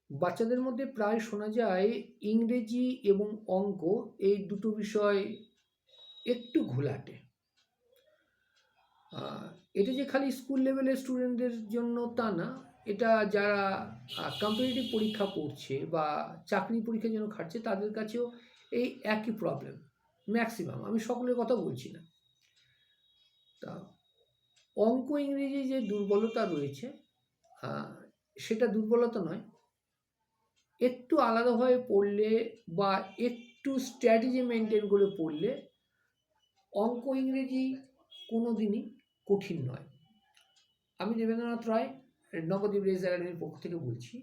বাচ্চাদের মধ্যে প্রায় শোনা যায় ইংরেজি এবং অঙ্ক এই দুটো বিষয় একটু ঘোলাটে। এটা যে খালি স্কুল লেভেলের স্টুডেন্টদের জন্য তা না, এটা যারা কম্পিটিটিভ পরীক্ষা পড়ছে বা চাকরি পরীক্ষার জন্য খাটছে তাদের কাছেও এই একই প্রবলেম। ম্যাক্সিমাম, আমি সকলের কথা বলছি না। তা অঙ্ক ইংরেজি যে দুর্বলতা রয়েছে, সেটা দুর্বলতা নয়, একটু আলাদাভাবে পড়লে বা একটু স্ট্র্যাটেজি মেনটেন করে পড়লে অঙ্ক ইংরেজি কোনো দিনই কঠিন নয়। আমি দেবেন্দ্রনাথ রায়, নবদ্বীপ রেস একাডেমির পক্ষ থেকে বলছি।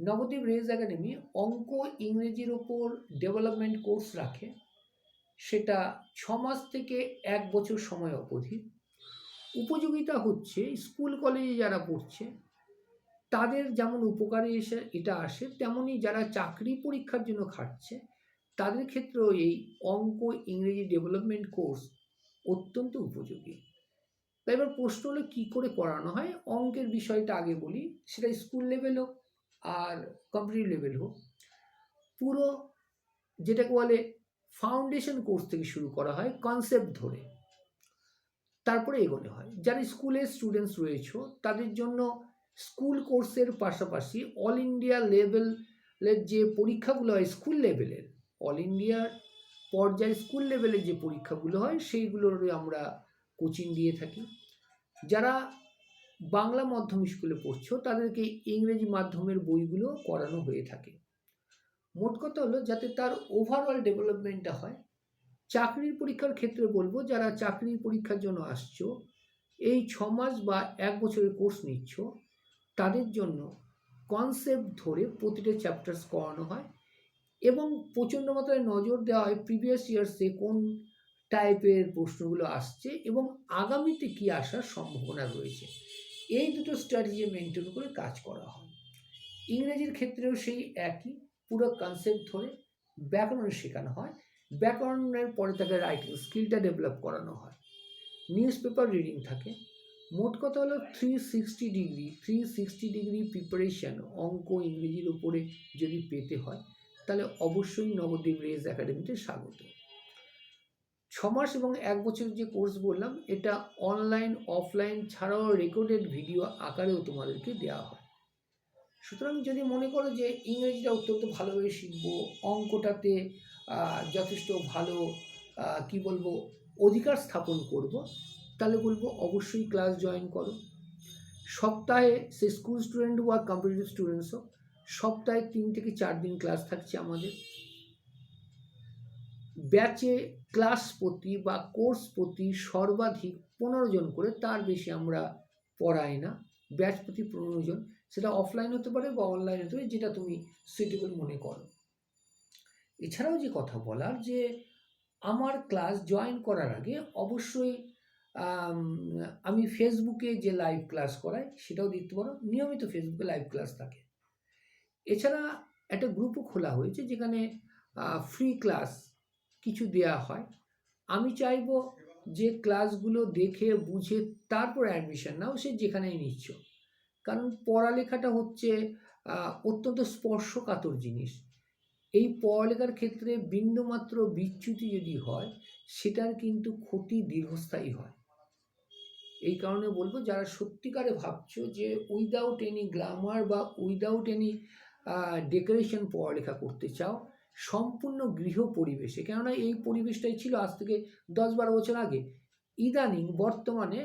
নবদ্বীপ রেস একাডেমি অঙ্ক ইংরেজির ওপর ডেভেলপমেন্ট কোর্স রাখে, সেটা 6 মাস থেকে 1 বছর সময় অবধি। উপযোগিতা হচ্ছে স্কুল কলেজে যারা পড়ছে তাদের যেমন উপকারে এটা আসে, তেমনি যারা চাকরি পরীক্ষার জন্য খাটছে তাদের ক্ষেত্রেও এই অঙ্ক ইংরেজি ডেভেলপমেন্ট কোর্স অত্যন্ত উপযোগী। তাই এবার প্রশ্ন হলো কী করে পড়ানো হয়। অঙ্কের বিষয়টা আগে বলি, সেটা স্কুল লেভেল হোক আর কম্পিটিটিভ লেভেল হোক, পুরো যেটাকে বলে ফাউন্ডেশন কোর্স থেকে শুরু করা হয় কনসেপ্ট ধরে, তারপরে এগোনো হয়। যারা স্কুলের স্টুডেন্টস রয়েছে তাদের জন্য স্কুল কোর্সের পাশাপাশি অল ইন্ডিয়া লেভেলের যে পরীক্ষাগুলো হয় স্কুল লেভেলের, অল ইন্ডিয়ার পর্যায়ে স্কুল লেভেলের যে পরীক্ষাগুলো হয় সেইগুলোর আমরা কোচিং দিয়ে থাকি। যারা বাংলা মাধ্যম স্কুলে পড়ছো তাদেরকে ইংরেজি মাধ্যমের বইগুলো করানো হয়ে থাকে। মোট কথা হলো যাতে তার ওভারঅল ডেভেলপমেন্টটা হয়। চাকরির পরীক্ষার ক্ষেত্রে বলবো, যারা চাকরির পরীক্ষার জন্য আসছো, এই 6 মাস বা 1 বছরের কোর্স নিচ্ছ, তাদের জন্য কনসেপ্ট ধরে প্রতিটা চ্যাপ্টার্স করানো হয় এবং প্রচণ্ড মাত্রায় নজর দেওয়া হয় প্রিভিয়াস ইয়ার্সে কোন টাইপের প্রশ্নগুলো আসছে এবং আগামীতে কী আসার সম্ভাবনা রয়েছে। এই দুটো স্ট্র্যাটেজি মেনটেন করে কাজ করা হয়। ইংরেজির ক্ষেত্রেও সেই একই, পুরো কনসেপ্ট ধরে ব্যাকরণ শেখানো হয়। ব্যাকরণের পরে তাকে রাইটিং স্কিলটা ডেভেলপ করানো হয়। নিউজ পেপার রিডিং থাকে। মোট কথা হলো 360 ডিগ্রি প্রিপারেশান অঙ্ক ইংরেজির উপরে যদি পেতে হয় তাহলে অবশ্যই নবদ্বীপ রেস একাডেমিতে স্বাগত। 6 মাস এবং 1 বছরের যে কোর্স বললাম, এটা অনলাইন অফলাইন ছাড়াও রেকর্ডেড ভিডিও আকারেও তোমাদেরকে দেওয়া হয়। সুতরাং যদি মনে করো যে ইংরেজিটা অত্যন্ত ভালোভাবে শিখবো, অঙ্কটাতে যথেষ্ট ভালো কি বলবো অধিকার স্থাপন করব, তাহলে বলবো অবশ্যই ক্লাস জয়েন করো। সপ্তাহে সে স্কুল স্টুডেন্ট বা কম্পিটিটিভ স্টুডেন্টস হোক, সপ্তাহে 3 থেকে 4 দিন ক্লাস থাকছে আমাদের। ব্যাচে ক্লাস প্রতি বা কোর্স প্রতি সর্বাধিক 15 জন করে, তার বেশি আমরা পড়াই না। ব্যাচ প্রতি 15 জন, সেটা অফলাইন হতে পারে বা অনলাইন হতে পারে, যেটা তুমি সুইটেবল মনে করো। এছাড়াও যে কথা বলার, যে আমার ক্লাস জয়েন করার আগে অবশ্যই আমি ফেসবুকে যে লাইভ ক্লাস করাই সেটাও দেখতে পারো। নিয়মিত ফেসবুকে লাইভ ক্লাস থাকে। এছাড়া একটা গ্রুপও খোলা হয়েছে যেখানে ফ্রি ক্লাস কিছু দেয়া হয়। আমি চাইবো যে ক্লাসগুলো দেখে বুঝে তারপর অ্যাডমিশন নাও, সে যেখানেই নিচ্ছ। কারণ পড়ালেখাটা হচ্ছে অত্যন্ত স্পর্শকাতর জিনিস। এই পড়ালেখার ক্ষেত্রে বিন্দুমাত্র বিচ্যুতি যদি হয়, সেটার কিন্তু ক্ষতি দীর্ঘস্থায়ী হয়। এই কারণে বলবো, যারা সত্যিকারে ভাবছো যে উইদাউট এনি গ্রামার বা উইদাউট এনি ডেকোরেশন পড়ালেখা করতে চাও, সম্পূর্ণ গৃহ পরিবেশে, কেননা এই পরিবেশটাই ছিল আজ থেকে 10-12 বছর আগে। ইদানিং বর্তমানে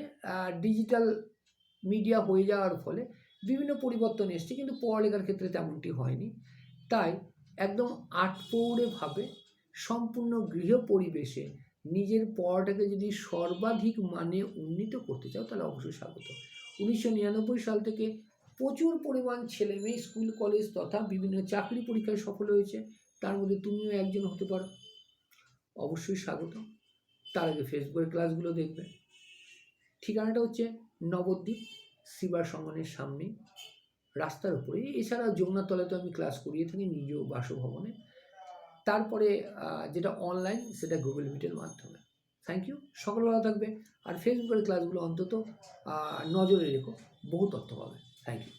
ডিজিটাল মিডিয়া হয়ে যাওয়ার ফলে বিভিন্ন পরিবর্তন এসছে, কিন্তু পড়ালেখার ক্ষেত্রে তেমনটি হয়নি। তাই একদম আটপৌরেভাবে সম্পূর্ণ গৃহ পরিবেশে নিজের পড়াটাকে যদি সর্বাধিক মানে উন্নীত করতে চাও, তাহলে অবশ্যই স্বাগত। 1999 সাল থেকে প্রচুর পরিমাণ ছেলে মেয়ে স্কুল কলেজ তথা বিভিন্ন চাকরি পরীক্ষায় সফল হয়েছে, তার মধ্যে তুমিও একজন হতে পারো। অবশ্যই স্বাগত। তার আগে ফেসবুকের ক্লাসগুলো দেখবে। ঠিকানাটা হচ্ছে নবদ্বীপ সিবার সঙ্গনের সামনে, রাস্তার উপরে। এছাড়া যমুনাতলায় তো আমি ক্লাস করিয়ে থাকি নিজ বাসভবনে। তারপরে যেটা অনলাইন, সেটা গুগল মিটের মাধ্যমে। থ্যাংক ইউ, সকল ভালো থাকবে। আর ফেসবুকের ক্লাসগুলো অন্তত নজরে রেখো, বহু তথ্য পাবে। Thank you.